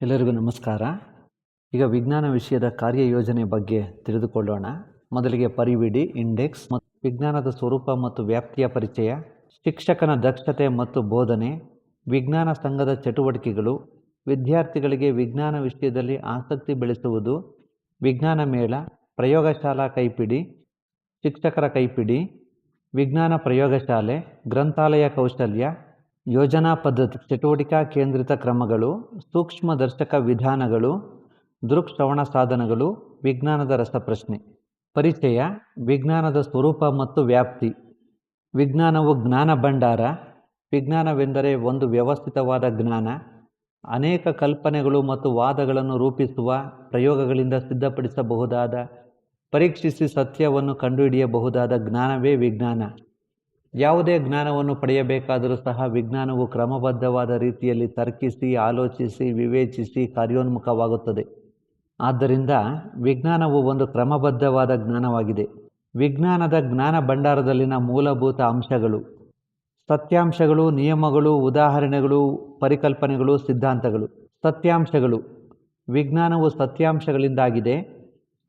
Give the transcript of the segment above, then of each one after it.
ಎಲ್ಲರಿಗೂ ನಮಸ್ಕಾರ. ಈಗ ವಿಜ್ಞಾನ ವಿಷಯದ ಕಾರ್ಯಯೋಜನೆ ಬಗ್ಗೆ ತಿಳಿದುಕೊಳ್ಳೋಣ. ಮೊದಲಿಗೆ ಪರಿವಿಡಿ, ಇಂಡೆಕ್ಸ್ ಮತ್ತು ವಿಜ್ಞಾನದ ಸ್ವರೂಪ ಮತ್ತು ವ್ಯಾಪ್ತಿಯ ಪರಿಚಯ, ಶಿಕ್ಷಕನ ದಕ್ಷತೆ ಮತ್ತು ಬೋಧನೆ, ವಿಜ್ಞಾನ ಸಂಘದ ಚಟುವಟಿಕೆಗಳು, ವಿದ್ಯಾರ್ಥಿಗಳಿಗೆ ವಿಜ್ಞಾನ ವಿಷಯದಲ್ಲಿ ಆಸಕ್ತಿ ಬೆಳೆಸುವುದು, ವಿಜ್ಞಾನ ಮೇಳ, ಪ್ರಯೋಗಶಾಲಾ ಕೈಪಿಡಿ, ಶಿಕ್ಷಕರ ಕೈಪಿಡಿ, ವಿಜ್ಞಾನ ಪ್ರಯೋಗಶಾಲೆ, ಗ್ರಂಥಾಲಯ ಕೌಶಲ್ಯ, ಯೋಜನಾ ಪದ್ಧತಿ, ಚಟುವಟಿಕಾ ಕೇಂದ್ರಿತ ಕ್ರಮಗಳು, ಸೂಕ್ಷ್ಮದರ್ಶಕ ವಿಧಾನಗಳು, ದೃಕ್ಶ್ರವಣ ಸಾಧನಗಳು, ವಿಜ್ಞಾನದ ರಸಪ್ರಶ್ನೆ. ಪರಿಚಯ: ವಿಜ್ಞಾನದ ಸ್ವರೂಪ ಮತ್ತು ವ್ಯಾಪ್ತಿ. ವಿಜ್ಞಾನವು ಜ್ಞಾನ ಭಂಡಾರ. ವಿಜ್ಞಾನವೆಂದರೆ ಒಂದು ವ್ಯವಸ್ಥಿತವಾದ ಜ್ಞಾನ. ಅನೇಕ ಕಲ್ಪನೆಗಳು ಮತ್ತು ವಾದಗಳನ್ನು ರೂಪಿಸುವ, ಪ್ರಯೋಗಗಳಿಂದ ಸಿದ್ಧಪಡಿಸಬಹುದಾದ, ಪರೀಕ್ಷಿಸಿ ಸತ್ಯವನ್ನು ಕಂಡುಹಿಡಿಯಬಹುದಾದ ಜ್ಞಾನವೇ ವಿಜ್ಞಾನ. ಯಾವುದೇ ಜ್ಞಾನವನ್ನು ಪಡೆಯಬೇಕಾದರೂ ಸಹ ವಿಜ್ಞಾನವು ಕ್ರಮಬದ್ಧವಾದ ರೀತಿಯಲ್ಲಿ ತರ್ಕಿಸಿ, ಆಲೋಚಿಸಿ, ವಿವೇಚಿಸಿ ಕಾರ್ಯೋನ್ಮುಖವಾಗುತ್ತದೆ. ಆದ್ದರಿಂದ ವಿಜ್ಞಾನವು ಒಂದು ಕ್ರಮಬದ್ಧವಾದ ಜ್ಞಾನವಾಗಿದೆ. ವಿಜ್ಞಾನದ ಜ್ಞಾನ ಭಂಡಾರದಲ್ಲಿನ ಮೂಲಭೂತ ಅಂಶಗಳು: ಸತ್ಯಾಂಶಗಳು, ನಿಯಮಗಳು, ಉದಾಹರಣೆಗಳು, ಪರಿಕಲ್ಪನೆಗಳು, ಸಿದ್ಧಾಂತಗಳು. ಸತ್ಯಾಂಶಗಳು: ವಿಜ್ಞಾನವು ಸತ್ಯಾಂಶಗಳಿಂದಾಗಿದೆ.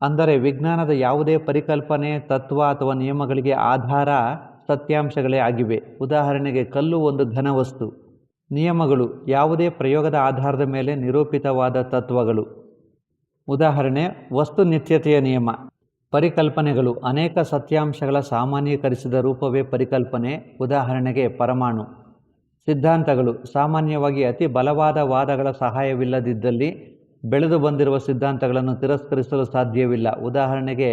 ಅಂದರೆ ವಿಜ್ಞಾನದ ಯಾವುದೇ ಪರಿಕಲ್ಪನೆ, ತತ್ವ ಅಥವಾ ನಿಯಮಗಳಿಗೆ ಆಧಾರ ಸತ್ಯಾಂಶಗಳೇ ಆಗಿವೆ. ಉದಾಹರಣೆಗೆ, ಕಲ್ಲು ಒಂದು ಘನವಸ್ತು. ನಿಯಮಗಳು: ಯಾವುದೇ ಪ್ರಯೋಗದ ಆಧಾರದ ಮೇಲೆ ನಿರೂಪಿತವಾದ ತತ್ವಗಳು. ಉದಾಹರಣೆ, ವಸ್ತು ನಿತ್ಯತೆಯ ನಿಯಮ. ಪರಿಕಲ್ಪನೆಗಳು: ಅನೇಕ ಸತ್ಯಾಂಶಗಳ ಸಾಮಾನ್ಯೀಕರಿಸಿದ ರೂಪವೇ ಪರಿಕಲ್ಪನೆ. ಉದಾಹರಣೆಗೆ, ಪರಮಾಣು. ಸಿದ್ಧಾಂತಗಳು: ಸಾಮಾನ್ಯವಾಗಿ ಅತಿ ಬಲವಾದ ವಾದಗಳ ಸಹಾಯವಿಲ್ಲದಿದ್ದಲ್ಲಿ ಬೆಳೆದು ಬಂದಿರುವ ಸಿದ್ಧಾಂತಗಳನ್ನು ತಿರಸ್ಕರಿಸಲು ಸಾಧ್ಯವಿಲ್ಲ. ಉದಾಹರಣೆಗೆ,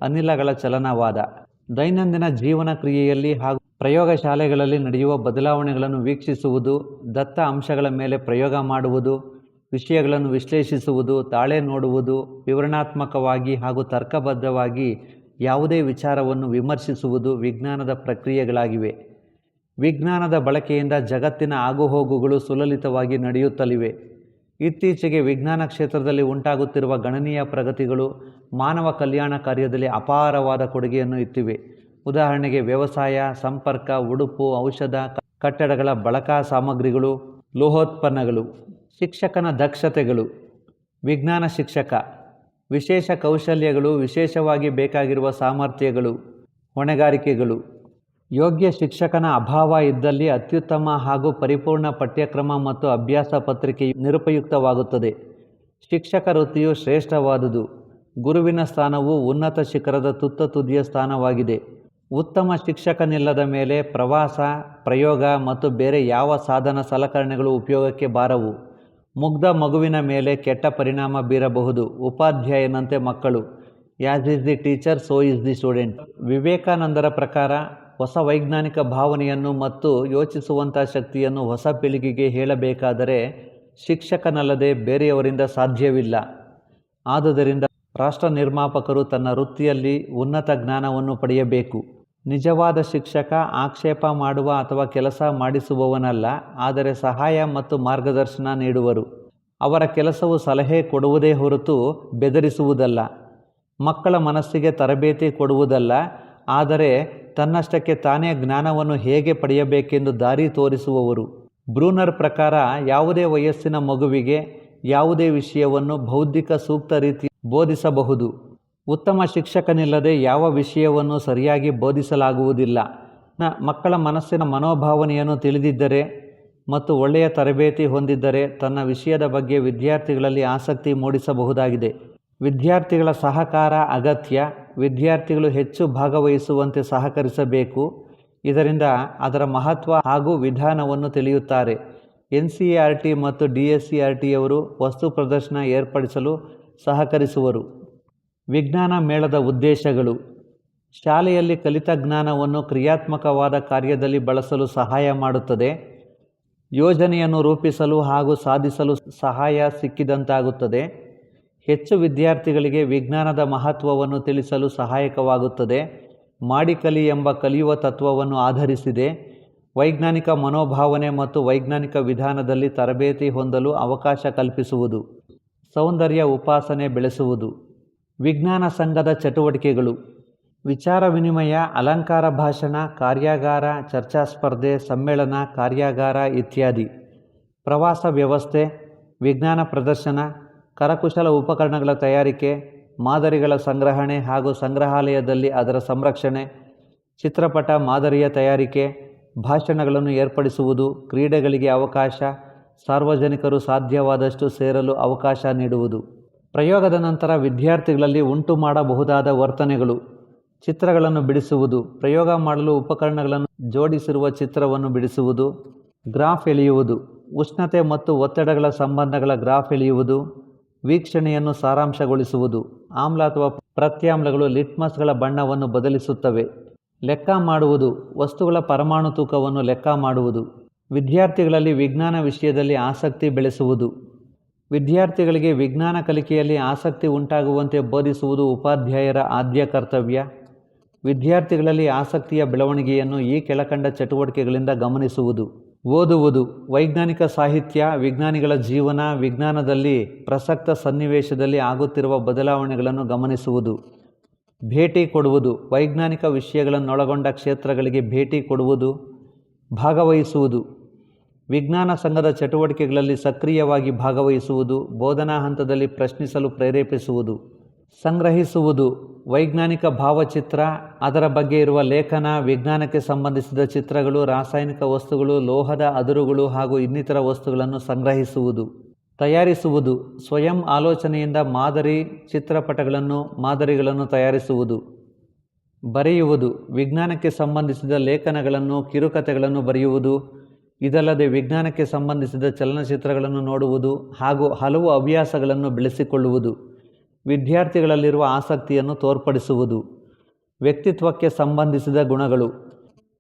ಅನಿಲಗಳ ಚಲನವಾದ. ದೈನಂದಿನ ಜೀವನ ಕ್ರಿಯೆಯಲ್ಲಿ ಹಾಗೂ ಪ್ರಯೋಗಶಾಲೆಗಳಲ್ಲಿ ನಡೆಯುವ ಬದಲಾವಣೆಗಳನ್ನು ವೀಕ್ಷಿಸುವುದು, ದತ್ತ ಅಂಶಗಳ ಮೇಲೆ ಪ್ರಯೋಗ ಮಾಡುವುದು, ವಿಷಯಗಳನ್ನು ವಿಶ್ಲೇಷಿಸುವುದು, ತಾಳೆ ನೋಡುವುದು, ವಿವರಣಾತ್ಮಕವಾಗಿ ಹಾಗೂ ತರ್ಕಬದ್ಧವಾಗಿ ಯಾವುದೇ ವಿಚಾರವನ್ನು ವಿಮರ್ಶಿಸುವುದು ವಿಜ್ಞಾನದ ಪ್ರಕ್ರಿಯೆಗಳಾಗಿವೆ. ವಿಜ್ಞಾನದ ಬಳಕೆಯಿಂದ ಜಗತ್ತಿನ ಆಗುಹೋಗುಗಳು ಸುಲಲಿತವಾಗಿ ನಡೆಯುತ್ತಲಿವೆ. ಇತ್ತೀಚೆಗೆ ವಿಜ್ಞಾನ ಕ್ಷೇತ್ರದಲ್ಲಿ ಉಂಟಾಗುತ್ತಿರುವ ಗಣನೀಯ ಪ್ರಗತಿಗಳು ಮಾನವ ಕಲ್ಯಾಣ ಕಾರ್ಯದಲ್ಲಿ ಅಪಾರವಾದ ಕೊಡುಗೆಯನ್ನು ಇತ್ತಿವೆ. ಉದಾಹರಣೆಗೆ, ವ್ಯವಸಾಯ, ಸಂಪರ್ಕ, ಉಡುಪು, ಔಷಧ, ಕಟ್ಟಡಗಳ ಬಳಕಾ ಸಾಮಗ್ರಿಗಳು, ಲೋಹೋತ್ಪನ್ನಗಳು. ಶಿಕ್ಷಕನ ದಕ್ಷತೆಗಳು: ವಿಜ್ಞಾನ ಶಿಕ್ಷಕ ವಿಶೇಷ ಕೌಶಲ್ಯಗಳು, ವಿಶೇಷವಾಗಿ ಬೇಕಾಗಿರುವ ಸಾಮರ್ಥ್ಯಗಳು, ಹೊಣೆಗಾರಿಕೆಗಳು. ಯೋಗ್ಯ ಶಿಕ್ಷಕನ ಅಭಾವ ಇದ್ದಲ್ಲಿ ಅತ್ಯುತ್ತಮ ಹಾಗೂ ಪರಿಪೂರ್ಣ ಪಠ್ಯಕ್ರಮ ಮತ್ತು ಅಭ್ಯಾಸ ಪತ್ರಿಕೆಯು ನಿರುಪಯುಕ್ತವಾಗುತ್ತದೆ. ಶಿಕ್ಷಕ ವೃತ್ತಿಯು ಶ್ರೇಷ್ಠವಾದುದು. ಗುರುವಿನ ಸ್ಥಾನವು ಉನ್ನತ ಶಿಖರದ ತುತ್ತ ತುದಿಯ ಸ್ಥಾನವಾಗಿದೆ. ಉತ್ತಮ ಶಿಕ್ಷಕನಿಲ್ಲದ ಮೇಲೆ ಪ್ರವಾಸ, ಪ್ರಯೋಗ ಮತ್ತು ಬೇರೆ ಯಾವ ಸಾಧನ ಸಲಕರಣೆಗಳು ಉಪಯೋಗಕ್ಕೆ ಬಾರವು. ಮುಗ್ಧ ಮಗುವಿನ ಮೇಲೆ ಕೆಟ್ಟ ಪರಿಣಾಮ ಬೀರಬಹುದು. ಉಪಾಧ್ಯಾಯನಂತೆ ಮಕ್ಕಳು. As is the teacher, so is the student. ವಿವೇಕಾನಂದರ ಪ್ರಕಾರ ಹೊಸ ವೈಜ್ಞಾನಿಕ ಭಾವನೆಯನ್ನು ಮತ್ತು ಯೋಚಿಸುವಂಥ ಶಕ್ತಿಯನ್ನು ಹೊಸ ಪೀಳಿಗೆಗೆ ಹೇಳಬೇಕಾದರೆ ಶಿಕ್ಷಕನಲ್ಲದೆ ಬೇರೆಯವರಿಂದ ಸಾಧ್ಯವಿಲ್ಲ. ಆದುದರಿಂದ ರಾಷ್ಟ್ರ ನಿರ್ಮಾಪಕರು ತನ್ನ ವೃತ್ತಿಯಲ್ಲಿ ಉನ್ನತ ಜ್ಞಾನವನ್ನು ಪಡೆಯಬೇಕು. ನಿಜವಾದ ಶಿಕ್ಷಕ ಆಕ್ಷೇಪ ಮಾಡುವ ಅಥವಾ ಕೆಲಸ ಮಾಡಿಸುವವನಲ್ಲ, ಆದರೆ ಸಹಾಯ ಮತ್ತು ಮಾರ್ಗದರ್ಶನ ನೀಡುವರು. ಅವರ ಕೆಲಸವು ಸಲಹೆ ಕೊಡುವುದೇ ಹೊರತು ಬೆದರಿಸುವುದಲ್ಲ. ಮಕ್ಕಳ ಮನಸ್ಸಿಗೆ ತರಬೇತಿ ಕೊಡುವುದಲ್ಲ, ಆದರೆ ತನ್ನಷ್ಟಕ್ಕೆ ತಾನೇ ಜ್ಞಾನವನ್ನು ಹೇಗೆ ಪಡೆಯಬೇಕೆಂದು ದಾರಿ ತೋರಿಸುವವರು. ಬ್ರೂನರ್ ಪ್ರಕಾರ ಯಾವುದೇ ವಯಸ್ಸಿನ ಮಗುವಿಗೆ ಯಾವುದೇ ವಿಷಯವನ್ನು ಬೌದ್ಧಿಕ ಸೂಕ್ತ ರೀತಿ ಬೋಧಿಸಬಹುದು. ಉತ್ತಮ ಶಿಕ್ಷಕನಿಲ್ಲದೆ ಯಾವ ವಿಷಯವನ್ನು ಸರಿಯಾಗಿ ಬೋಧಿಸಲಾಗುವುದಿಲ್ಲ. ಮಕ್ಕಳ ಮನಸ್ಸಿನ ಮನೋಭಾವನೆಯನ್ನು ತಿಳಿದಿದ್ದರೆ ಮತ್ತು ಒಳ್ಳೆಯ ತರಬೇತಿ ಹೊಂದಿದ್ದರೆ ತನ್ನ ವಿಷಯದ ಬಗ್ಗೆ ವಿದ್ಯಾರ್ಥಿಗಳಲ್ಲಿ ಆಸಕ್ತಿ ಮೂಡಿಸಬಹುದಾಗಿದೆ. ವಿದ್ಯಾರ್ಥಿಗಳ ಸಹಕಾರ ಅಗತ್ಯ. ವಿದ್ಯಾರ್ಥಿಗಳು ಹೆಚ್ಚು ಭಾಗವಹಿಸುವಂತೆ ಸಹಕರಿಸಬೇಕು. ಇದರಿಂದ ಅದರ ಮಹತ್ವ ಹಾಗೂ ವಿಧಾನವನ್ನು ತಿಳಿಯುತ್ತಾರೆ. NCERT ಮತ್ತು DSCRTಯವರು ವಸ್ತು ಪ್ರದರ್ಶನ ಏರ್ಪಡಿಸಲು ಸಹಕರಿಸುವರು. ವಿಜ್ಞಾನ ಮೇಳದ ಉದ್ದೇಶಗಳು: ಶಾಲೆಯಲ್ಲಿ ಕಲಿತ ಜ್ಞಾನವನ್ನು ಕ್ರಿಯಾತ್ಮಕವಾದ ಕಾರ್ಯದಲ್ಲಿ ಬಳಸಲು ಸಹಾಯ ಮಾಡುತ್ತದೆ. ಯೋಜನೆಯನ್ನು ರೂಪಿಸಲು ಹಾಗೂ ಸಾಧಿಸಲು ಸಹಾಯ ಸಿಕ್ಕಿದಂತಾಗುತ್ತದೆ. ಹೆಚ್ಚು ವಿದ್ಯಾರ್ಥಿಗಳಿಗೆ ವಿಜ್ಞಾನದ ಮಹತ್ವವನ್ನು ತಿಳಿಸಲು ಸಹಾಯಕವಾಗುತ್ತದೆ. ಮಾಡಿ ಕಲಿ ಎಂಬ ಕಲಿಯುವ ತತ್ವವನ್ನು ಆಧರಿಸಿದೆ. ವೈಜ್ಞಾನಿಕ ಮನೋಭಾವನೆ ಮತ್ತು ವೈಜ್ಞಾನಿಕ ವಿಧಾನದಲ್ಲಿ ತರಬೇತಿ ಹೊಂದಲು ಅವಕಾಶ ಕಲ್ಪಿಸುವುದು. ಸೌಂದರ್ಯ ಉಪಾಸನೆ ಬೆಳೆಸುವುದು. ವಿಜ್ಞಾನ ಸಂಘದ ಚಟುವಟಿಕೆಗಳು: ವಿಚಾರ ವಿನಿಮಯ, ಅಲಂಕಾರ ಭಾಷಣ, ಕಾರ್ಯಾಗಾರ, ಚರ್ಚಾ ಸ್ಪರ್ಧೆ, ಸಮ್ಮೇಳನ, ಕಾರ್ಯಾಗಾರ ಇತ್ಯಾದಿ. ಪ್ರವಾಸ ವ್ಯವಸ್ಥೆ, ವಿಜ್ಞಾನ ಪ್ರದರ್ಶನ, ಕರಕುಶಲ ಉಪಕರಣಗಳ ತಯಾರಿಕೆ, ಮಾದರಿಗಳ ಸಂಗ್ರಹಣೆ ಹಾಗೂ ಸಂಗ್ರಹಾಲಯದಲ್ಲಿ ಅದರ ಸಂರಕ್ಷಣೆ, ಚಿತ್ರಪಟ ಮಾದರಿಯ ತಯಾರಿಕೆ, ಭಾಷಣಗಳನ್ನು ಏರ್ಪಡಿಸುವುದು, ಕ್ರೀಡೆಗಳಿಗೆ ಅವಕಾಶ, ಸಾರ್ವಜನಿಕರು ಸಾಧ್ಯವಾದಷ್ಟು ಸೇರಲು ಅವಕಾಶ ನೀಡುವುದು. ಪ್ರಯೋಗದ ನಂತರ ವಿದ್ಯಾರ್ಥಿಗಳಲ್ಲಿ ಉಂಟು ಮಾಡಬಹುದಾದ ವರ್ತನೆಗಳು: ಚಿತ್ರಗಳನ್ನು ಬಿಡಿಸುವುದು, ಪ್ರಯೋಗ ಮಾಡಲು ಉಪಕರಣಗಳನ್ನು ಜೋಡಿಸಿರುವ ಚಿತ್ರವನ್ನು ಬಿಡಿಸುವುದು, ಗ್ರಾಫ್ ಎಳೆಯುವುದು, ಉಷ್ಣತೆ ಮತ್ತು ಒತ್ತಡಗಳ ಸಂಬಂಧಗಳ ಗ್ರಾಫ್ ಎಳೆಯುವುದು, ವೀಕ್ಷಣೆಯನ್ನು ಸಾರಾಂಶಗೊಳಿಸುವುದು. ಆಮ್ಲ ಅಥವಾ ಪ್ರತ್ಯಾಮ್ಲಗಳು ಲಿಟ್ಮಸ್ಗಳ ಬಣ್ಣವನ್ನು ಬದಲಿಸುತ್ತವೆ. ಲೆಕ್ಕ ಮಾಡುವುದು, ವಸ್ತುಗಳ ಪರಮಾಣು ತೂಕವನ್ನು ಲೆಕ್ಕ ಮಾಡುವುದು. ವಿದ್ಯಾರ್ಥಿಗಳಲ್ಲಿ ವಿಜ್ಞಾನ ವಿಷಯದಲ್ಲಿ ಆಸಕ್ತಿ ಬೆಳೆಸುವುದು. ವಿದ್ಯಾರ್ಥಿಗಳಿಗೆ ವಿಜ್ಞಾನ ಕಲಿಕೆಯಲ್ಲಿ ಆಸಕ್ತಿ ಉಂಟಾಗುವಂತೆ ಬೋಧಿಸುವುದು ಉಪಾಧ್ಯಾಯರ ಆದ್ಯ ಕರ್ತವ್ಯ. ವಿದ್ಯಾರ್ಥಿಗಳಲ್ಲಿ ಆಸಕ್ತಿಯ ಬೆಳವಣಿಗೆಯನ್ನು ಈ ಕೆಳಕಂಡ ಚಟುವಟಿಕೆಗಳಿಂದ ಗಮನಿಸುವುದು: ಓದುವುದು, ವೈಜ್ಞಾನಿಕ ಸಾಹಿತ್ಯ, ವಿಜ್ಞಾನಿಗಳ ಜೀವನ, ವಿಜ್ಞಾನದಲ್ಲಿ ಪ್ರಸಕ್ತ ಸನ್ನಿವೇಶದಲ್ಲಿ ಆಗುತ್ತಿರುವ ಬದಲಾವಣೆಗಳನ್ನು ಗಮನಿಸುವುದು. ಭೇಟಿ ಕೊಡುವುದು, ವೈಜ್ಞಾನಿಕ ವಿಷಯಗಳನ್ನೊಳಗೊಂಡ ಕ್ಷೇತ್ರಗಳಿಗೆ ಭೇಟಿ ಕೊಡುವುದು. ಭಾಗವಹಿಸುವುದು, ವಿಜ್ಞಾನ ಸಂಘದ ಚಟುವಟಿಕೆಗಳಲ್ಲಿ ಸಕ್ರಿಯವಾಗಿ ಭಾಗವಹಿಸುವುದು. ಬೋಧನಾ ಹಂತದಲ್ಲಿ ಪ್ರಶ್ನಿಸಲು ಪ್ರೇರೇಪಿಸುವುದು. ಸಂಗ್ರಹಿಸುವುದು, ವೈಜ್ಞಾನಿಕ ಭಾವಚಿತ್ರ, ಅದರ ಬಗ್ಗೆ ಇರುವ ಲೇಖನ, ವಿಜ್ಞಾನಕ್ಕೆ ಸಂಬಂಧಿಸಿದ ಚಿತ್ರಗಳು, ರಾಸಾಯನಿಕ ವಸ್ತುಗಳು, ಲೋಹದ ಅದುರುಗಳು ಹಾಗೂ ಇನ್ನಿತರ ವಸ್ತುಗಳನ್ನು ಸಂಗ್ರಹಿಸುವುದು. ತಯಾರಿಸುವುದು, ಸ್ವಯಂ ಆಲೋಚನೆಯಿಂದ ಮಾದರಿ ಮಾದರಿಗಳನ್ನು ತಯಾರಿಸುವುದು. ಬರೆಯುವುದು, ವಿಜ್ಞಾನಕ್ಕೆ ಸಂಬಂಧಿಸಿದ ಲೇಖನಗಳನ್ನು, ಕಿರುಕಥೆಗಳನ್ನು ಬರೆಯುವುದು. ಇದಲ್ಲದೆ ವಿಜ್ಞಾನಕ್ಕೆ ಸಂಬಂಧಿಸಿದ ಚಲನಚಿತ್ರಗಳನ್ನು ನೋಡುವುದು ಹಾಗೂ ಹಲವು ಹವ್ಯಾಸಗಳನ್ನು ಬೆಳೆಸಿಕೊಳ್ಳುವುದು. ವಿದ್ಯಾರ್ಥಿಗಳಲ್ಲಿರುವ ಆಸಕ್ತಿಯನ್ನು ತೋರ್ಪಡಿಸುವುದು. ವ್ಯಕ್ತಿತ್ವಕ್ಕೆ ಸಂಬಂಧಿಸಿದ ಗುಣಗಳು: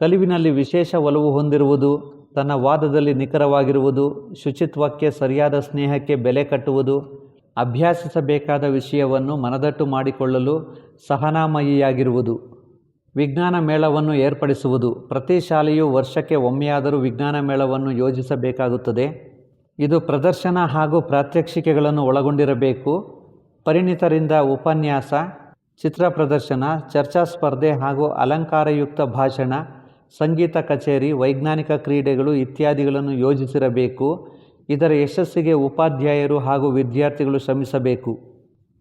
ಕಲಿವಿನಲ್ಲಿ ವಿಶೇಷ ಒಲವು ಹೊಂದಿರುವುದು, ತನ್ನ ವಾದದಲ್ಲಿ ನಿಖರವಾಗಿರುವುದು, ಶುಚಿತ್ವಕ್ಕೆ, ಸರಿಯಾದ ಸ್ನೇಹಕ್ಕೆ ಬೆಲೆ ಕಟ್ಟುವುದು, ಅಭ್ಯಾಸಿಸಬೇಕಾದ ವಿಷಯವನ್ನು ಮನದಟ್ಟು ಮಾಡಿಕೊಳ್ಳಲು ಸಹನಾಮಯಿಯಾಗಿರುವುದು. ವಿಜ್ಞಾನ ಮೇಳವನ್ನು ಏರ್ಪಡಿಸುವುದು, ಪ್ರತಿ ಶಾಲೆಯು ವರ್ಷಕ್ಕೆ ಒಮ್ಮೆಯಾದರೂ ವಿಜ್ಞಾನ ಮೇಳವನ್ನು ಯೋಜಿಸಬೇಕಾಗುತ್ತದೆ. ಇದು ಪ್ರದರ್ಶನ ಹಾಗೂ ಪ್ರಾತ್ಯಕ್ಷಿಕೆಗಳನ್ನು ಒಳಗೊಂಡಿರಬೇಕು. ಪರಿಣಿತರಿಂದ ಉಪನ್ಯಾಸ, ಚಿತ್ರ ಪ್ರದರ್ಶನ, ಚರ್ಚಾ ಸ್ಪರ್ಧೆ ಹಾಗೂ ಅಲಂಕಾರಯುಕ್ತ ಭಾಷಣ, ಸಂಗೀತ ಕಚೇರಿ, ವೈಜ್ಞಾನಿಕ ಕ್ರೀಡೆಗಳು ಇತ್ಯಾದಿಗಳನ್ನು ಯೋಜಿಸಿರಬೇಕು. ಇದರ ಯಶಸ್ಸಿಗೆ ಉಪಾಧ್ಯಾಯರು ಹಾಗೂ ವಿದ್ಯಾರ್ಥಿಗಳು ಶ್ರಮಿಸಬೇಕು.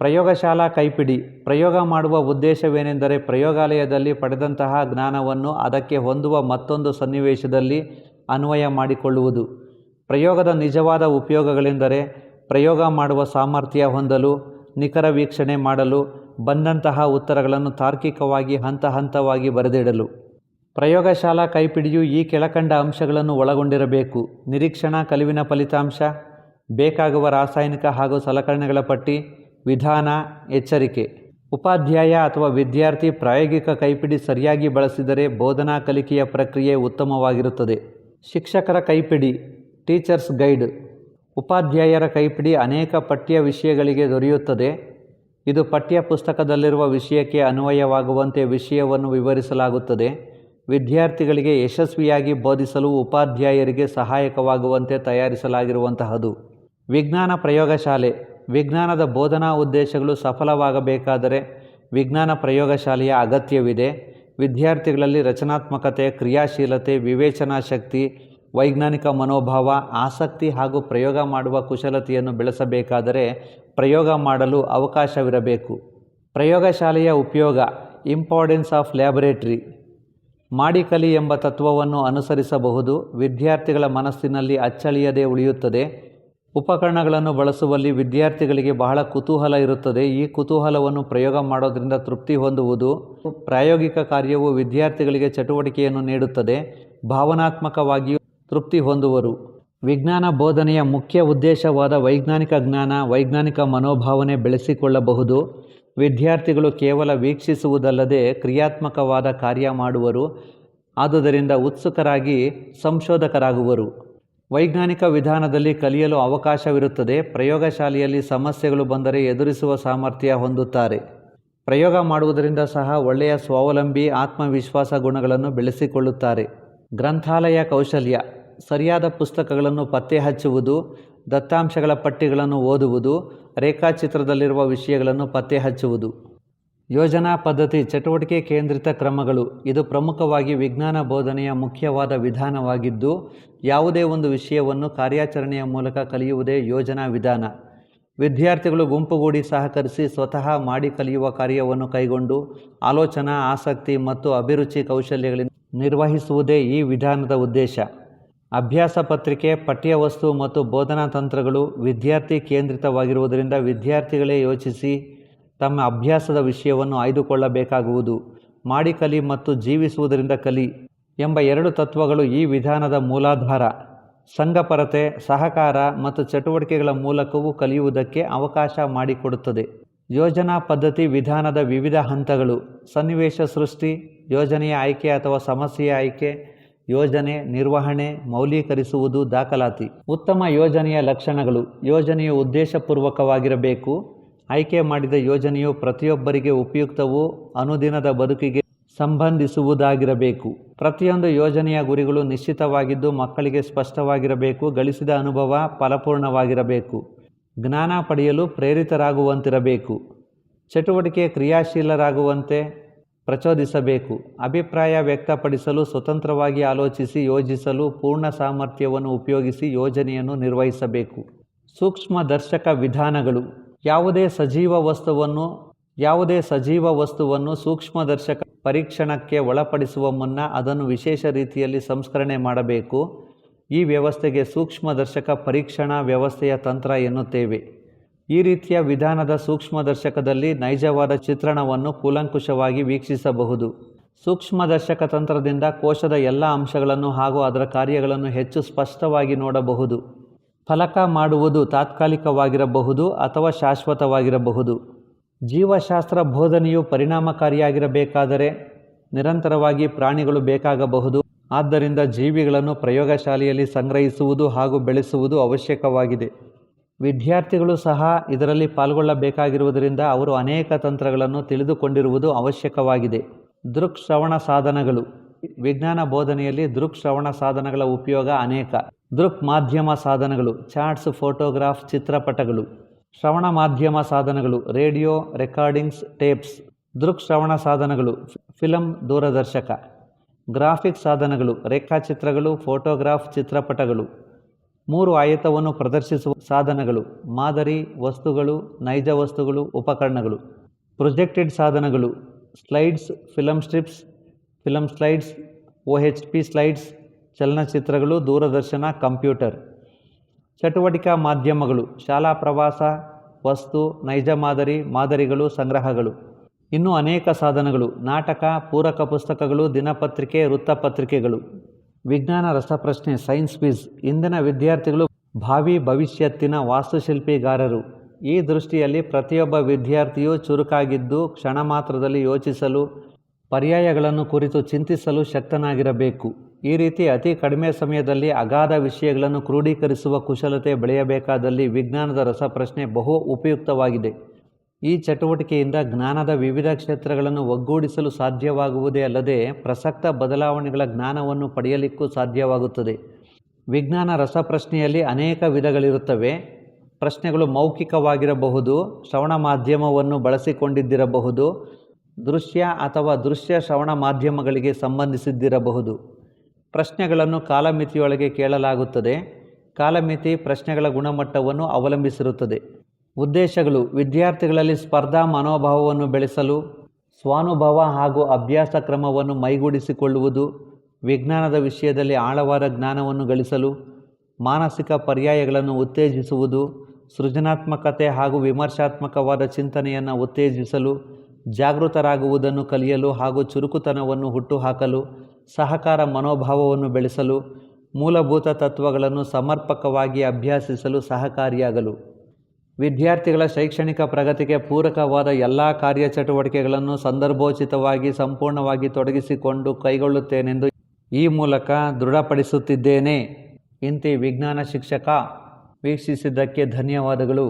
ಪ್ರಯೋಗಶಾಲಾ ಕೈಪಿಡಿ: ಪ್ರಯೋಗ ಮಾಡುವ ಉದ್ದೇಶವೇನೆಂದರೆ ಪ್ರಯೋಗಾಲಯದಲ್ಲಿ ಪಡೆದಂತಹ ಜ್ಞಾನವನ್ನು ಅದಕ್ಕೆ ಹೊಂದುವ ಮತ್ತೊಂದು ಸನ್ನಿವೇಶದಲ್ಲಿ ಅನ್ವಯ ಮಾಡಿಕೊಳ್ಳುವುದು. ಪ್ರಯೋಗದ ನಿಜವಾದ ಉಪಯೋಗಗಳೆಂದರೆ ಪ್ರಯೋಗ ಮಾಡುವ ಸಾಮರ್ಥ್ಯ ಹೊಂದಲು, ನಿಖರ ವೀಕ್ಷಣೆ ಮಾಡಲು, ಬಂದಂತಹ ಉತ್ತರಗಳನ್ನು ತಾರ್ಕಿಕವಾಗಿ ಹಂತ ಹಂತವಾಗಿ ಬರೆದಿಡಲು. ಪ್ರಯೋಗಶಾಲಾ ಕೈಪಿಡಿಯು ಈ ಕೆಳಕಂಡ ಅಂಶಗಳನ್ನು ಒಳಗೊಂಡಿರಬೇಕು: ನಿರೀಕ್ಷಣಾ ಕಲಿವಿನ ಫಲಿತಾಂಶ, ಬೇಕಾಗುವ ರಾಸಾಯನಿಕ ಹಾಗೂ ಸಲಕರಣೆಗಳ ಪಟ್ಟಿ, ವಿಧಾನ, ಎಚ್ಚರಿಕೆ. ಉಪಾಧ್ಯಾಯ ಅಥವಾ ವಿದ್ಯಾರ್ಥಿ ಪ್ರಾಯೋಗಿಕ ಕೈಪಿಡಿ ಸರಿಯಾಗಿ ಬಳಸಿದರೆ ಬೋಧನಾ ಕಲಿಕೆಯ ಪ್ರಕ್ರಿಯೆ ಉತ್ತಮವಾಗಿರುತ್ತದೆ. ಶಿಕ್ಷಕರ ಕೈಪಿಡಿ, ಟೀಚರ್ಸ್ ಗೈಡ್: ಉಪಾಧ್ಯಾಯರ ಕೈಪಿಡಿ ಅನೇಕ ಪಠ್ಯ ವಿಷಯಗಳಿಗೆ ದೊರೆಯುತ್ತದೆ. ಇದು ಪಠ್ಯ ಪುಸ್ತಕದಲ್ಲಿರುವ ವಿಷಯಕ್ಕೆ ಅನ್ವಯವಾಗುವಂತೆ ವಿಷಯವನ್ನು ವಿವರಿಸಲಾಗುತ್ತದೆ. ವಿದ್ಯಾರ್ಥಿಗಳಿಗೆ ಯಶಸ್ವಿಯಾಗಿ ಬೋಧಿಸಲು ಉಪಾಧ್ಯಾಯರಿಗೆ ಸಹಾಯಕವಾಗುವಂತೆ ತಯಾರಿಸಲಾಗಿರುವಂತಹದು. ವಿಜ್ಞಾನ ಪ್ರಯೋಗಶಾಲೆ: ವಿಜ್ಞಾನದ ಬೋಧನಾ ಉದ್ದೇಶಗಳು ಸಫಲವಾಗಬೇಕಾದರೆ ವಿಜ್ಞಾನ ಪ್ರಯೋಗಶಾಲೆಯ ಅಗತ್ಯವಿದೆ. ವಿದ್ಯಾರ್ಥಿಗಳಲ್ಲಿ ರಚನಾತ್ಮಕತೆ, ಕ್ರಿಯಾಶೀಲತೆ, ವಿವೇಚನಾ ಶಕ್ತಿ, ವೈಜ್ಞಾನಿಕ ಮನೋಭಾವ, ಆಸಕ್ತಿ ಹಾಗೂ ಪ್ರಯೋಗ ಮಾಡುವ ಕುಶಲತೆಯನ್ನು ಬೆಳೆಸಬೇಕಾದರೆ ಪ್ರಯೋಗ ಮಾಡಲು ಅವಕಾಶವಿರಬೇಕು. ಪ್ರಯೋಗಶಾಲೆಯ ಉಪಯೋಗ: ಇಂಪಾರ್ಟೆನ್ಸ್ ಆಫ್ ಲ್ಯಾಬೊರೇಟರಿ. ಮಾಡಿ ಕಲಿ ಎಂಬ ತತ್ವವನ್ನು ಅನುಸರಿಸಬಹುದು. ವಿದ್ಯಾರ್ಥಿಗಳ ಮನಸ್ಸಿನಲ್ಲಿ ಅಚ್ಚಳಿಯದೆ ಉಳಿಯುತ್ತದೆ. ಉಪಕರಣಗಳನ್ನು ಬಳಸುವಲ್ಲಿ ವಿದ್ಯಾರ್ಥಿಗಳಿಗೆ ಬಹಳ ಕುತೂಹಲ ಇರುತ್ತದೆ. ಈ ಕುತೂಹಲವನ್ನು ಪ್ರಯೋಗ ಮಾಡೋದರಿಂದ ತೃಪ್ತಿ ಹೊಂದುವುದು. ಪ್ರಾಯೋಗಿಕ ಕಾರ್ಯವು ವಿದ್ಯಾರ್ಥಿಗಳಿಗೆ ಚಟುವಟಿಕೆಯನ್ನು ನೀಡುತ್ತದೆ. ಭಾವನಾತ್ಮಕವಾಗಿಯೂ ತೃಪ್ತಿ ಹೊಂದುವರು. ವಿಜ್ಞಾನ ಬೋಧನೆಯ ಮುಖ್ಯ ಉದ್ದೇಶವಾದ ವೈಜ್ಞಾನಿಕ ಜ್ಞಾನ, ವೈಜ್ಞಾನಿಕ ಮನೋಭಾವನೆ ಬೆಳೆಸಿಕೊಳ್ಳಬಹುದು. ವಿದ್ಯಾರ್ಥಿಗಳು ಕೇವಲ ವೀಕ್ಷಿಸುವುದಲ್ಲದೆ ಕ್ರಿಯಾತ್ಮಕವಾದ ಕಾರ್ಯ ಮಾಡುವರು. ಆದುದರಿಂದ ಉತ್ಸುಕರಾಗಿ ಸಂಶೋಧಕರಾಗುವರು. ವೈಜ್ಞಾನಿಕ ವಿಧಾನದಲ್ಲಿ ಕಲಿಯಲು ಅವಕಾಶವಿರುತ್ತದೆ. ಪ್ರಯೋಗಶಾಲೆಯಲ್ಲಿ ಸಮಸ್ಯೆಗಳು ಬಂದರೆ ಎದುರಿಸುವ ಸಾಮರ್ಥ್ಯ ಹೊಂದುತ್ತಾರೆ. ಪ್ರಯೋಗ ಮಾಡುವುದರಿಂದ ಸಹ ಒಳ್ಳೆಯ ಸ್ವಾವಲಂಬಿ, ಆತ್ಮವಿಶ್ವಾಸ ಗುಣಗಳನ್ನು ಬೆಳೆಸಿಕೊಳ್ಳುತ್ತಾರೆ. ಗ್ರಂಥಾಲಯ ಕೌಶಲ್ಯ: ಸರಿಯಾದ ಪುಸ್ತಕಗಳನ್ನು ಪತ್ತೆ ಹಚ್ಚುವುದು, ದತ್ತಾಂಶಗಳ ಪಟ್ಟಿಗಳನ್ನು ಓದುವುದು, ರೇಖಾಚಿತ್ರದಲ್ಲಿರುವ ವಿಷಯಗಳನ್ನು ಪತ್ತೆ ಹಚ್ಚುವುದು. ಯೋಜನಾ ಪದ್ಧತಿ ಚಟುವಟಿಕೆ ಕೇಂದ್ರಿತ ಕ್ರಮಗಳು. ಇದು ಪ್ರಮುಖವಾಗಿ ವಿಜ್ಞಾನ ಬೋಧನೆಯ ಮುಖ್ಯವಾದ ವಿಧಾನವಾಗಿದ್ದು, ಯಾವುದೇ ಒಂದು ವಿಷಯವನ್ನು ಕಾರ್ಯಾಚರಣೆಯ ಮೂಲಕ ಕಲಿಯುವುದೇ ಯೋಜನಾ ವಿಧಾನ. ವಿದ್ಯಾರ್ಥಿಗಳು ಗುಂಪುಗೂಡಿ ಸಹಕರಿಸಿ ಸ್ವತಃ ಮಾಡಿ ಕಲಿಯುವ ಕಾರ್ಯವನ್ನು ಕೈಗೊಂಡು ಆಲೋಚನಾ, ಆಸಕ್ತಿ ಮತ್ತು ಅಭಿರುಚಿ ಕೌಶಲ್ಯಗಳಿಂದ ನಿರ್ವಹಿಸುವುದೇ ಈ ವಿಧಾನದ ಉದ್ದೇಶ. ಅಭ್ಯಾಸ ಪತ್ರಿಕೆ, ಪಠ್ಯವಸ್ತು ಮತ್ತು ಬೋಧನಾ ತಂತ್ರಗಳು ವಿದ್ಯಾರ್ಥಿ ಕೇಂದ್ರಿತವಾಗಿರುವುದರಿಂದ ವಿದ್ಯಾರ್ಥಿಗಳೇ ಯೋಚಿಸಿ ತಮ್ಮ ಅಭ್ಯಾಸದ ವಿಷಯವನ್ನು ಆಯ್ದುಕೊಳ್ಳಬೇಕಾಗುವುದು. ಮಾಡಿ ಕಲಿ ಮತ್ತು ಜೀವಿಸುವುದರಿಂದ ಕಲಿ ಎಂಬ 2 ತತ್ವಗಳು ಈ ವಿಧಾನದ ಮೂಲಾಧಾರ. ಸಂಘಪರತೆ, ಸಹಕಾರ ಮತ್ತು ಚಟುವಟಿಕೆಗಳ ಮೂಲಕವೂ ಕಲಿಯುವುದಕ್ಕೆ ಅವಕಾಶ ಮಾಡಿಕೊಡುತ್ತದೆ. ಯೋಜನಾ ಪದ್ಧತಿ ವಿಧಾನದ ವಿವಿಧ ಹಂತಗಳು: ಸನ್ನಿವೇಶ ಸೃಷ್ಟಿ, ಯೋಜನೆಯ ಆಯ್ಕೆ ಅಥವಾ ಸಮಸ್ಯೆಯ ಆಯ್ಕೆ, ಯೋಜನೆ, ನಿರ್ವಹಣೆ, ಮೌಲ್ಯೀಕರಿಸುವುದು, ದಾಖಲಾತಿ. ಉತ್ತಮ ಯೋಜನೆಯ ಲಕ್ಷಣಗಳು: ಯೋಜನೆಯು ಉದ್ದೇಶಪೂರ್ವಕವಾಗಿರಬೇಕು. ಆಯ್ಕೆ ಮಾಡಿದ ಯೋಜನೆಯು ಪ್ರತಿಯೊಬ್ಬರಿಗೆ ಉಪಯುಕ್ತವೂ ಅನುದಿನದ ಬದುಕಿಗೆ ಸಂಬಂಧಿಸುವುದಾಗಿರಬೇಕು. ಪ್ರತಿಯೊಂದು ಯೋಜನೆಯ ಗುರಿಗಳು ನಿಶ್ಚಿತವಾಗಿದ್ದು ಮಕ್ಕಳಿಗೆ ಸ್ಪಷ್ಟವಾಗಿರಬೇಕು. ಗಳಿಸಿದ ಅನುಭವ ಫಲಪೂರ್ಣವಾಗಿರಬೇಕು. ಜ್ಞಾನ ಪಡೆಯಲು ಪ್ರೇರಿತರಾಗುವಂತಿರಬೇಕು. ಚಟುವಟಿಕೆ ಕ್ರಿಯಾಶೀಲರಾಗುವಂತೆ ಪ್ರಚೋದಿಸಬೇಕು. ಅಭಿಪ್ರಾಯ ವ್ಯಕ್ತಪಡಿಸಲು, ಸ್ವತಂತ್ರವಾಗಿ ಆಲೋಚಿಸಿ ಯೋಜಿಸಲು ಪೂರ್ಣ ಸಾಮರ್ಥ್ಯವನ್ನು ಉಪಯೋಗಿಸಿ ಯೋಜನೆಯನ್ನು ನಿರ್ವಹಿಸಬೇಕು. ಸೂಕ್ಷ್ಮದರ್ಶಕ ವಿಧಾನಗಳು: ಯಾವುದೇ ಸಜೀವ ವಸ್ತುವನ್ನು ಸೂಕ್ಷ್ಮದರ್ಶಕ ಪರೀಕ್ಷಣಕ್ಕೆ ಒಳಪಡಿಸುವ ಮುನ್ನ ಅದನ್ನು ವಿಶೇಷ ರೀತಿಯಲ್ಲಿ ಸಂಸ್ಕರಣೆ ಮಾಡಬೇಕು. ಈ ವ್ಯವಸ್ಥೆಗೆ ಸೂಕ್ಷ್ಮದರ್ಶಕ ಪರೀಕ್ಷಣಾ ವ್ಯವಸ್ಥೆಯ ತಂತ್ರ ಎನ್ನುತ್ತೇವೆ. ಈ ರೀತಿಯ ವಿಧಾನದ ಸೂಕ್ಷ್ಮದರ್ಶಕದಲ್ಲಿ ನೈಜವಾದ ಚಿತ್ರಣವನ್ನು ಕೂಲಂಕುಷವಾಗಿ ವೀಕ್ಷಿಸಬಹುದು. ಸೂಕ್ಷ್ಮದರ್ಶಕ ತಂತ್ರದಿಂದ ಕೋಶದ ಎಲ್ಲ ಅಂಶಗಳನ್ನು ಹಾಗೂ ಅದರ ಕಾರ್ಯಗಳನ್ನು ಹೆಚ್ಚು ಸ್ಪಷ್ಟವಾಗಿ ನೋಡಬಹುದು. ಫಲಕ ಮಾಡುವುದು ತಾತ್ಕಾಲಿಕವಾಗಿರಬಹುದು ಅಥವಾ ಶಾಶ್ವತವಾಗಿರಬಹುದು. ಜೀವಶಾಸ್ತ್ರ ಬೋಧನೆಯು ಪರಿಣಾಮಕಾರಿಯಾಗಿರಬೇಕಾದರೆ ನಿರಂತರವಾಗಿ ಪ್ರಾಣಿಗಳು ಬೇಕಾಗಬಹುದು. ಆದ್ದರಿಂದ ಜೀವಿಗಳನ್ನು ಪ್ರಯೋಗಶಾಲೆಯಲ್ಲಿ ಸಂಗ್ರಹಿಸುವುದು ಹಾಗೂ ಬೆಳೆಸುವುದು ಅವಶ್ಯಕವಾಗಿದೆ. ವಿದ್ಯಾರ್ಥಿಗಳು ಸಹ ಇದರಲ್ಲಿ ಪಾಲ್ಗೊಳ್ಳಬೇಕಾಗಿರುವುದರಿಂದ ಅವರು ಅನೇಕ ತಂತ್ರಗಳನ್ನು ತಿಳಿದುಕೊಂಡಿರುವುದು ಅವಶ್ಯಕವಾಗಿದೆ. ದೃಕ್ಶ್ರವಣ ಸಾಧನಗಳು: ವಿಜ್ಞಾನ ಬೋಧನೆಯಲ್ಲಿ ದೃಕ್ಶ್ರವಣ ಸಾಧನಗಳ ಉಪಯೋಗ ಅನೇಕ. ದೃಕ್ ಮಾಧ್ಯಮ ಸಾಧನಗಳು: ಚಾರ್ಟ್ಸ್, ಫೋಟೋಗ್ರಾಫ್, ಚಿತ್ರಪಟಗಳು. ಶ್ರವಣ ಮಾಧ್ಯಮ ಸಾಧನಗಳು: ರೇಡಿಯೋ, ರೆಕಾರ್ಡಿಂಗ್ಸ್, ಟೇಪ್ಸ್. ದೃಕ್ಶ್ರವಣ ಸಾಧನಗಳು: ಫಿಲಂ, ದೂರದರ್ಶಕ. ಗ್ರಾಫಿಕ್ ಸಾಧನಗಳು: ರೇಖಾಚಿತ್ರಗಳು, ಫೋಟೋಗ್ರಾಫ್, ಚಿತ್ರಪಟಗಳು. 3 ಆಯತವನ್ನು ಪ್ರದರ್ಶಿಸುವ ಸಾಧನಗಳು: ಮಾದರಿ, ವಸ್ತುಗಳು, ನೈಜ ವಸ್ತುಗಳು, ಉಪಕರಣಗಳು. ಪ್ರೊಜೆಕ್ಟೆಡ್ ಸಾಧನಗಳು: slides, film strips, film slides, OHP slides, ಚಲನಚಿತ್ರಗಳು, ದೂರದರ್ಶನ, ಕಂಪ್ಯೂಟರ್. ಚಟುವಟಿಕಾ ಮಾಧ್ಯಮಗಳು: ಶಾಲಾ ಪ್ರವಾಸ, ವಸ್ತು, ನೈಜ ಮಾದರಿ, ಮಾದರಿಗಳು, ಸಂಗ್ರಹಗಳು. ಇನ್ನೂ ಅನೇಕ ಸಾಧನಗಳು: ನಾಟಕ, ಪೂರಕ ಪುಸ್ತಕಗಳು, ದಿನಪತ್ರಿಕೆ, ವೃತ್ತಪತ್ರಿಕೆಗಳು. ವಿಜ್ಞಾನ ರಸಪ್ರಶ್ನೆ, ಸೈನ್ಸ್ ಕ್ವಿಜ್. ಇಂದಿನ ವಿದ್ಯಾರ್ಥಿಗಳು ಭಾವಿ ಭವಿಷ್ಯತ್ತಿನ ವಾಸ್ತುಶಿಲ್ಪಿಗಾರರು. ಈ ದೃಷ್ಟಿಯಲ್ಲಿ ಪ್ರತಿಯೊಬ್ಬ ವಿದ್ಯಾರ್ಥಿಯೂ ಚುರುಕಾಗಿದ್ದು ಕ್ಷಣ ಮಾತ್ರದಲ್ಲಿ ಯೋಚಿಸಲು, ಪರ್ಯಾಯಗಳನ್ನು ಕುರಿತು ಚಿಂತಿಸಲು ಶಕ್ತನಾಗಿರಬೇಕು. ಈ ರೀತಿ ಅತಿ ಕಡಿಮೆ ಸಮಯದಲ್ಲಿ ಅಗಾಧ ವಿಷಯಗಳನ್ನು ಕ್ರೋಢೀಕರಿಸುವ ಕುಶಲತೆ ಬೆಳೆಯಬೇಕಾದಲ್ಲಿ ವಿಜ್ಞಾನದ ರಸಪ್ರಶ್ನೆ ಬಹು ಉಪಯುಕ್ತವಾಗಿದೆ. ಈ ಚಟುವಟಿಕೆಯಿಂದ ಜ್ಞಾನದ ವಿವಿಧ ಕ್ಷೇತ್ರಗಳನ್ನು ಒಗ್ಗೂಡಿಸಲು ಸಾಧ್ಯವಾಗುವುದೇ ಅಲ್ಲದೆ ಪ್ರಸಕ್ತ ಬದಲಾವಣೆಗಳ ಜ್ಞಾನವನ್ನು ಪಡೆಯಲಿಕ್ಕೂ ಸಾಧ್ಯವಾಗುತ್ತದೆ. ವಿಜ್ಞಾನ ರಸಪ್ರಶ್ನೆಯಲ್ಲಿ ಅನೇಕ ವಿಧಗಳಿರುತ್ತವೆ. ಪ್ರಶ್ನೆಗಳು ಮೌಖಿಕವಾಗಿರಬಹುದು, ಶ್ರವಣ ಮಾಧ್ಯಮವನ್ನು ಬಳಸಿಕೊಂಡಿದ್ದಿರಬಹುದು, ದೃಶ್ಯ ಅಥವಾ ದೃಶ್ಯ ಶ್ರವಣ ಮಾಧ್ಯಮಗಳಿಗೆ ಸಂಬಂಧಿಸಿದ್ದಿರಬಹುದು. ಪ್ರಶ್ನೆಗಳನ್ನು ಕಾಲಮಿತಿಯೊಳಗೆ ಕೇಳಲಾಗುತ್ತದೆ. ಕಾಲಮಿತಿ ಪ್ರಶ್ನೆಗಳ ಗುಣಮಟ್ಟವನ್ನು ಅವಲಂಬಿಸಿರುತ್ತದೆ. ಉದ್ದೇಶಗಳು: ವಿದ್ಯಾರ್ಥಿಗಳಲ್ಲಿ ಸ್ಪರ್ಧಾ ಮನೋಭಾವವನ್ನು ಬೆಳೆಸಲು, ಸ್ವಾನುಭವ ಹಾಗೂ ಅಭ್ಯಾಸ ಕ್ರಮವನ್ನು ಮೈಗೂಡಿಸಿಕೊಳ್ಳುವುದು, ವಿಜ್ಞಾನದ ವಿಷಯದಲ್ಲಿ ಆಳವಾದ ಜ್ಞಾನವನ್ನು ಗಳಿಸಲು, ಮಾನಸಿಕ ಪರ್ಯಾಯಗಳನ್ನು ಉತ್ತೇಜಿಸುವುದು, ಸೃಜನಾತ್ಮಕತೆ ಹಾಗೂ ವಿಮರ್ಶಾತ್ಮಕವಾದ ಚಿಂತನೆಯನ್ನು ಉತ್ತೇಜಿಸಲು, ಜಾಗೃತರಾಗುವುದನ್ನು ಕಲಿಯಲು ಹಾಗೂ ಚುರುಕುತನವನ್ನು ಹುಟ್ಟುಹಾಕಲು, ಸಹಕಾರ ಮನೋಭಾವವನ್ನು ಬೆಳೆಸಲು, ಮೂಲಭೂತ ತತ್ವಗಳನ್ನು ಸಮರ್ಪಕವಾಗಿ ಅಭ್ಯಾಸಿಸಲು ಸಹಕಾರಿಯಾಗಲು. ವಿದ್ಯಾರ್ಥಿಗಳ ಶೈಕ್ಷಣಿಕ ಪ್ರಗತಿಗೆ ಪೂರಕವಾದ ಎಲ್ಲ ಕಾರ್ಯಚಟುವಟಿಕೆಗಳನ್ನು ಸಂದರ್ಭೋಚಿತವಾಗಿ ಸಂಪೂರ್ಣವಾಗಿ ತೊಡಗಿಸಿಕೊಂಡು ಕೈಗೊಳ್ಳುತ್ತೇನೆಂದು ಈ ಮೂಲಕ ದೃಢಪಡಿಸುತ್ತಿದ್ದೇನೆ. ಇಂತಿ ವಿಜ್ಞಾನ ಶಿಕ್ಷಕ. ವೀಕ್ಷಿಸಿದ್ದಕ್ಕೆ ಧನ್ಯವಾದಗಳು.